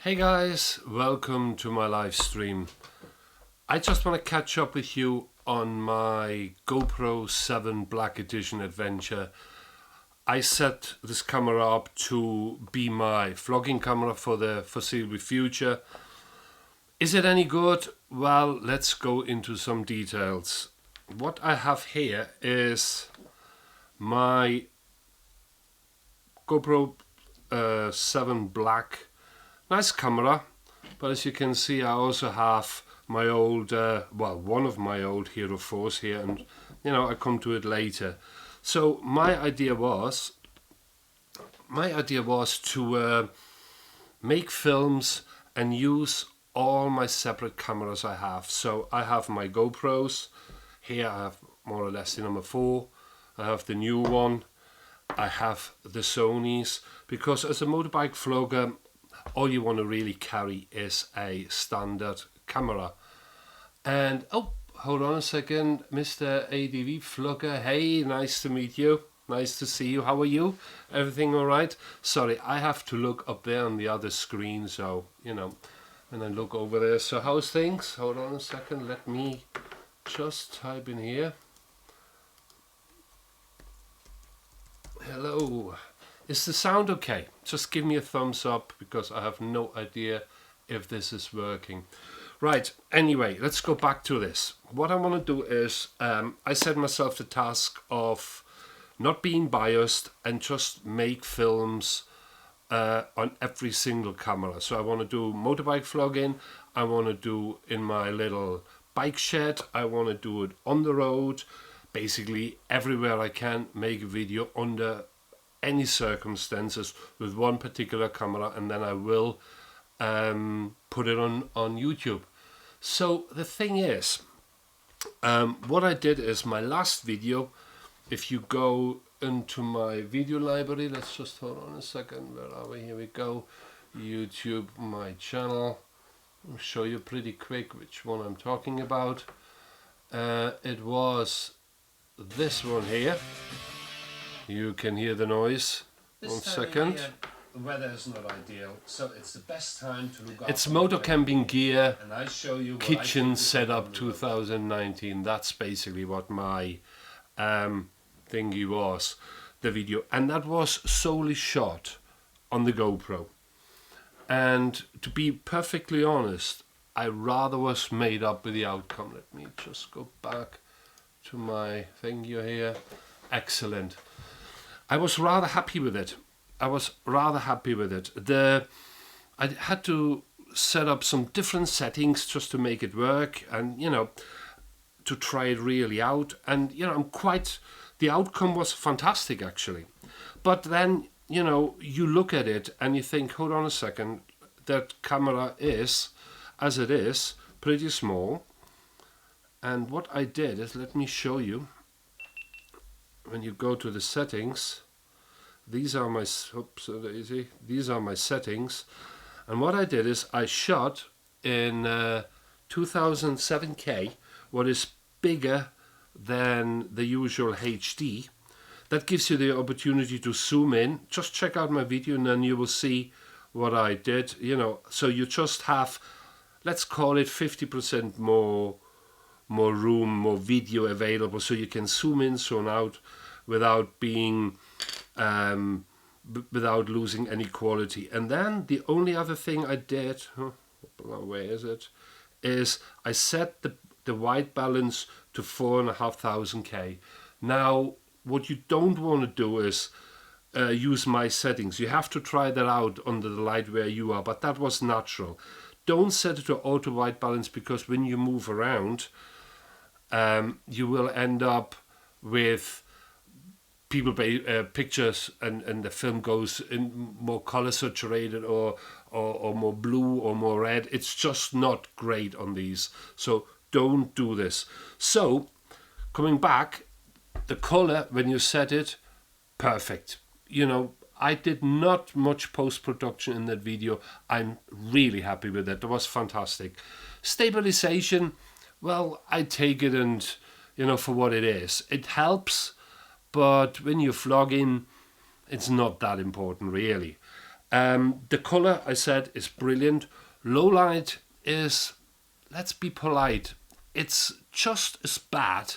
Hey guys, welcome to my live stream. I just want to catch up with you on my GoPro 7 Black Edition adventure. I set this camera up to be my vlogging camera for the foreseeable future. Is it any good? Well, let's go into some details. What I have here is my GoPro 7 Black. Nice camera, but as you can see I also have my old, one of my old Hero 4s here, and I come to it later. So my idea was to make films and use all my separate cameras I have. So I have my GoPros, here I have more or less the number 4, I have the new one, I have the Sonys, because as a motorbike vlogger, all you want to really carry is a standard camera. And oh, hold on a second, Mr. ADV Vlogger. Hey, nice to meet you. Nice to see you. How are you? Everything all right? Sorry, I have to look up there on the other screen, so and then look over there. So how's things? Hold on a second. Let me just type in here. Hello. Is the sound okay? Just give me a thumbs up, because I have no idea if this is working. Right, anyway, let's go back to this. What I want to do is, I set myself the task of not being biased and just make films on every single camera. So I want to do motorbike vlogging, I want to do in my little bike shed, I want to do it on the road, basically everywhere I can make a video under any circumstances with one particular camera, and then I will put it on YouTube. So the thing is, what I did is my last video, if you go into my video library, let's just hold on a second, where are we? Here we go, YouTube, my channel. I'll show you pretty quick which one I'm talking about. It was this one here. You can hear the noise. One second. The weather is not ideal, so it's the best time to look. It's Moto Camping Gear, and I show you Kitchen Setup 2019. That's basically what my thingy was, the video, and that was solely shot on the GoPro. And to be perfectly honest, I rather was made up with the outcome. Let me just go back to my thingy here. Excellent. I was rather happy with it. I had to set up some different settings just to make it work, and to try it really out. And the outcome was fantastic actually. But then you look at it and you think, hold on a second, that camera is, as it is, pretty small. And what I did is, let me show you. When you go to the settings, these are my settings, and what I did is I shot in 2007K, what is bigger than the usual HD. That gives you the opportunity to zoom in. Just check out my video and then you will see what I did. So you just have, let's call it 50% more room, more video available, so you can zoom in, zoom out without being without losing any quality. And then the only other thing I did, where is it, is I set the white balance to 4,500K. Now what you don't want to do is use my settings. You have to try that out under the light where you are, but that was natural. Don't set it to auto white balance, because when you move around, you will end up with people pictures, and the film goes in more color saturated or more blue or more red. It's just not great on these, so don't do this. So coming back, the color when you set it, perfect. I did not much post-production in that video. I'm really happy with it. It was fantastic. Stabilization, well, I take it and for what it is. It helps, but when you're vlogging, it's not that important really. The color, I said, is brilliant. Low light is, let's be polite, it's just as bad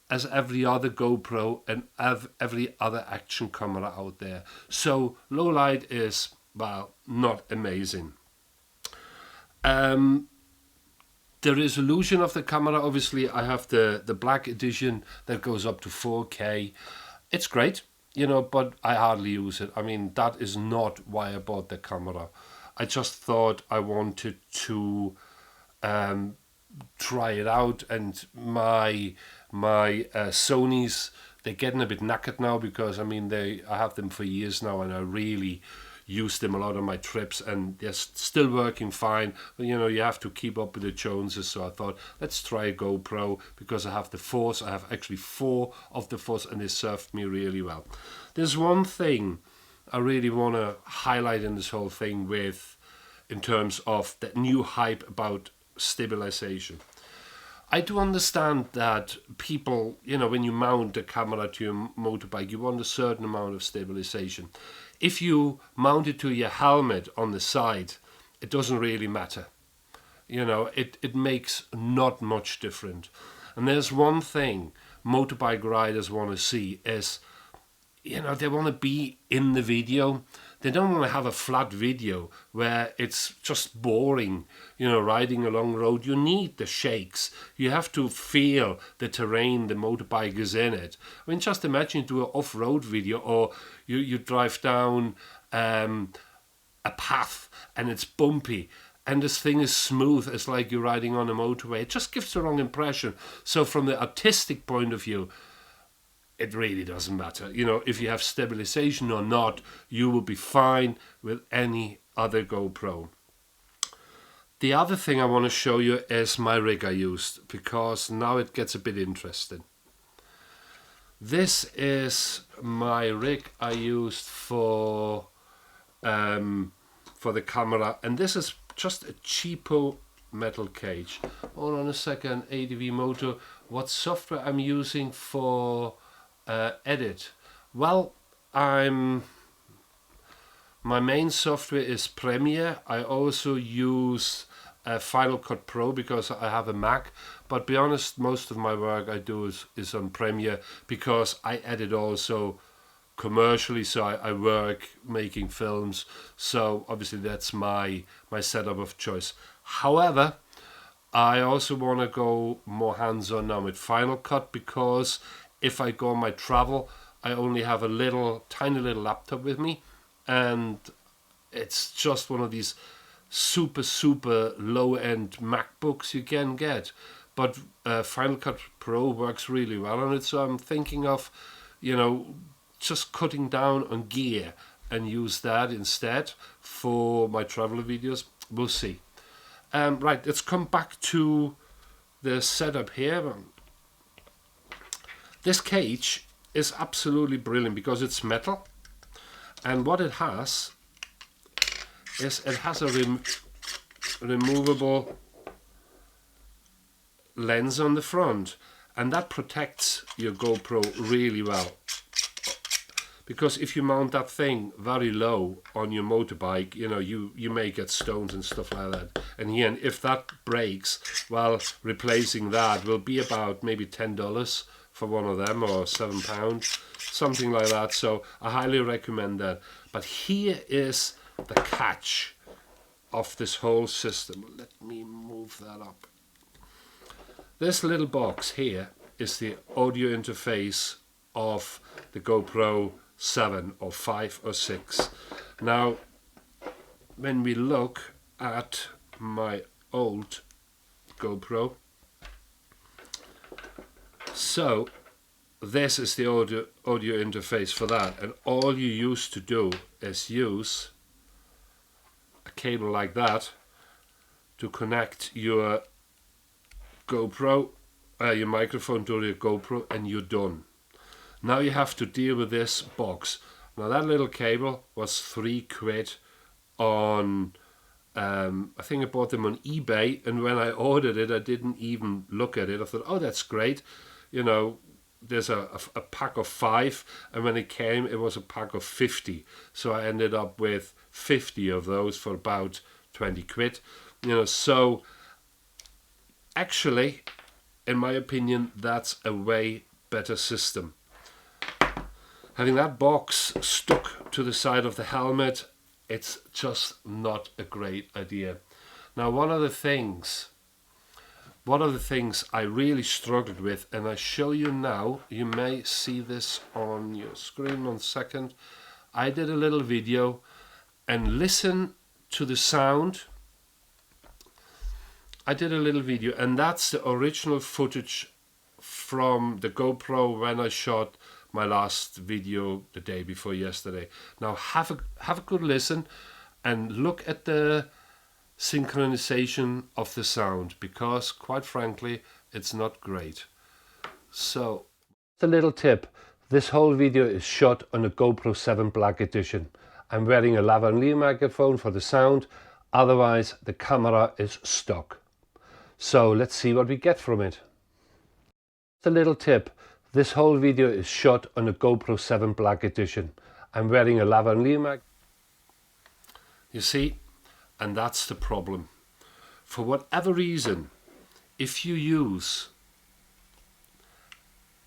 as every other GoPro and every other action camera out there. So low light is, well, not amazing. The resolution of the camera, obviously I have the black edition that goes up to 4K. It's great, you know, but I hardly use it. I mean, that is not why I bought the camera. I just thought I wanted to try it out, and my Sonys, they're getting a bit knackered now, because I mean I have them for years now, and I really use them a lot on my trips, and they're still working fine. But you know, you have to keep up with the Joneses, so I thought, let's try a GoPro, because I have the Force. I have actually 4 of the Force, and they served me really well. There's one thing I really want to highlight in this whole thing in terms of the new hype about stabilization. I do understand that people, you know, when you mount a camera to your motorbike, you want a certain amount of stabilization. If you mount it to your helmet on the side, it doesn't really matter. You know, it makes not much difference. And there's one thing motorbike riders want to see is, you know, they want to be in the video. They don't want to have a flat video where it's just boring, you know, riding along the road. You need the shakes. You have to feel the terrain the motorbike is in it. I mean, just imagine you do an off-road video, or you drive down a path and it's bumpy, and this thing is smooth. It's like you're riding on a motorway. It just gives the wrong impression. So from the artistic point of view, it really doesn't matter. You know, if you have stabilization or not, you will be fine with any other GoPro. The other thing I want to show you is my rig I used, because now it gets a bit interesting. This is my rig I used for the camera, and this is just a cheapo metal cage. Hold on a second, ADV Moto. What software I'm using for edit? Well, my main software is Premiere. I also use Final Cut Pro because I have a Mac, but be honest, most of my work I do is on Premiere, because I edit also commercially, so I work making films, so obviously that's my setup of choice. However, I also want to go more hands-on now with Final Cut, because if I go on my travel, I only have a tiny little laptop with me, and it's just one of these super low-end MacBooks you can get. But Final Cut Pro works really well on it, so I'm thinking of, you know, just cutting down on gear and use that instead for my travel videos. We'll see. Right, let's come back to the setup here. This cage is absolutely brilliant because it's metal, and what it has is it has a removable lens on the front, and that protects your GoPro really well. Because if you mount that thing very low on your motorbike, you know, you may get stones and stuff like that. And here, and if that breaks, well, replacing that will be about maybe $10 for one of them, or £7, something like that. So I highly recommend that. But here is the catch of this whole system. Let me move that up. This little box here is the audio interface of the GoPro 7 or 5 or 6. Now, when we look at my old GoPro, so this is the audio interface for that, and all you used to do is use a cable like that to connect your GoPro, your microphone to your GoPro, and you're done. Now you have to deal with this box. Now that little cable was £3 on, I think I bought them on eBay, and when I ordered it I didn't even look at it. I thought, oh, that's great, you know, there's a pack of 5, and when it came it was a pack of 50, so I ended up with 50 of those for about 20 quid, you know. So actually, in my opinion, that's a way better system. Having that box stuck to the side of the helmet, it's just not a great idea. Now, one of the things I really struggled with, and I show you now, you may see this on your screen 1 second. I did a little video, and listen to the sound. I did a little video, and that's the original footage from the GoPro when I shot my last video the day before yesterday. Now have a good listen and look at the synchronization of the sound, because quite frankly it's not great. So a little tip, this whole video is shot on a GoPro 7 Black Edition. I'm wearing a lavalier microphone for the sound, otherwise the camera is stock. So let's see what we get from it. A little tip, this whole video is shot on a GoPro 7 Black Edition. I'm wearing a lavalier mic. You see, and that's the problem. For whatever reason, if you use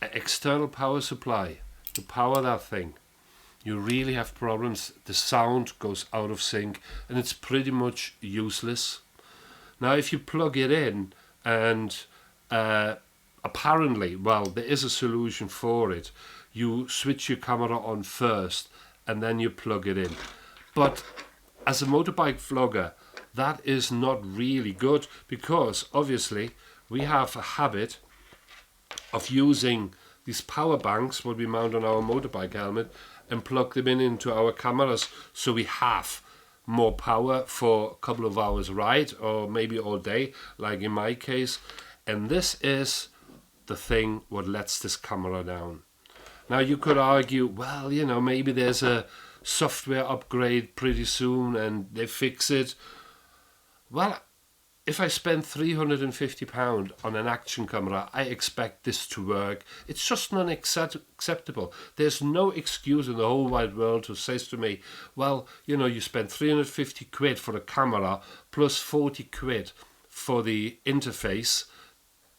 an external power supply to power that thing, you really have problems. The sound goes out of sync and it's pretty much useless. Now if you plug it in, and apparently, well, there is a solution for it. You switch your camera on first and then you plug it in. But as a motorbike vlogger, that is not really good, because obviously we have a habit of using these power banks, what we mount on our motorbike helmet, and plug them into our cameras, so we have more power for a couple of hours ride, or maybe all day, like in my case. And this is the thing what lets this camera down. Now you could argue, well, you know, maybe there's a software upgrade pretty soon and they fix it. Well, if I spend £350 on an action camera, I expect this to work. It's just not acceptable. There's no excuse in the whole wide world who says to me, well, you know, you spend 350 quid for a camera plus 40 quid for the interface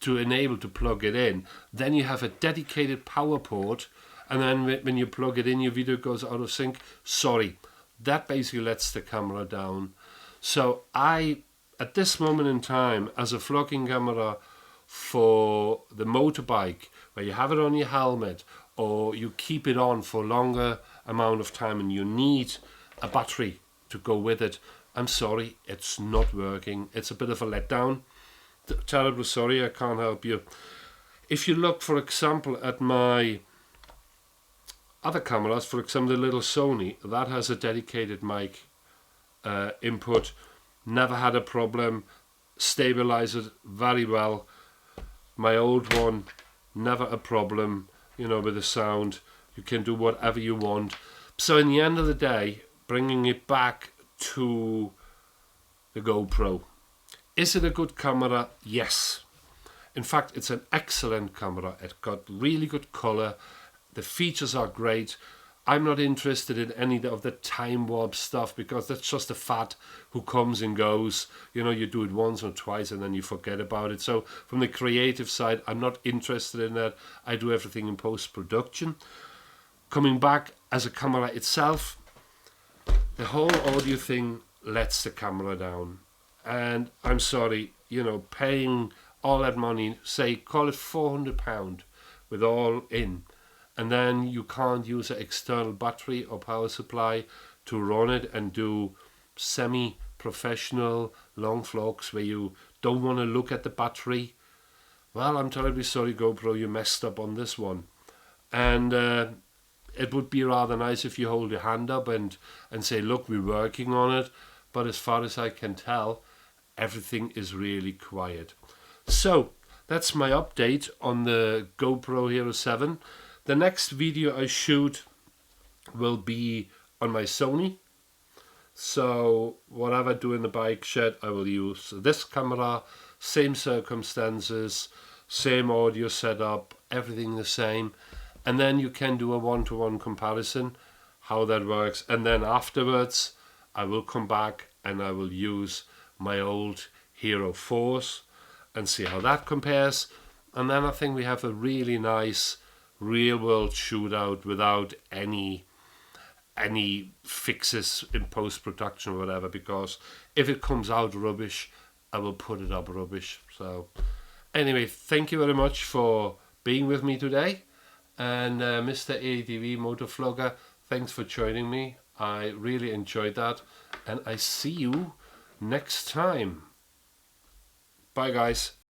to enable to plug it in. Then you have a dedicated power port, and then when you plug it in, your video goes out of sync. Sorry, that basically lets the camera down. So at this moment in time, as a vlogging camera for the motorbike, where you have it on your helmet or you keep it on for a longer amount of time and you need a battery to go with it, I'm sorry, it's not working. It's a bit of a letdown. Terribly sorry, I can't help you. If you look, for example, at my other cameras, for example, the little Sony, that has a dedicated mic input. Never had a problem, stabilizes very well. My old one, never a problem, you know, with the sound. You can do whatever you want. So in the end of the day, bringing it back to the GoPro. Is it a good camera? Yes. In fact, it's an excellent camera. It's got really good color. The features are great. I'm not interested in any of the time warp stuff, because that's just a fad who comes and goes. You know, you do it once or twice and then you forget about it. So from the creative side, I'm not interested in that. I do everything in post-production. Coming back as a camera itself, the whole audio thing lets the camera down. And I'm sorry, you know, paying all that money, say, call it £400 with all in, and then you can't use an external battery or power supply to run it and do semi-professional long vlogs where you don't want to look at the battery. Well, I'm terribly sorry, GoPro, you messed up on this one. And it would be rather nice if you hold your hand up and say, look, we're working on it. But as far as I can tell, everything is really quiet. So that's my update on the GoPro Hero 7. The next video I shoot will be on my Sony. So whatever I do in the bike shed, I will use this camera, same circumstances, same audio setup, everything the same, and then you can do a one-to-one comparison, how that works, and then afterwards I will come back and I will use my old Hero 4s and see how that compares, and then I think we have a really nice real-world shootout without any fixes in post-production or whatever, because if it comes out rubbish, I will put it up rubbish. So anyway, thank you very much for being with me today, and Mr. ADV Motovlogger, thanks for joining me. I really enjoyed that, and I see you next time. Bye guys.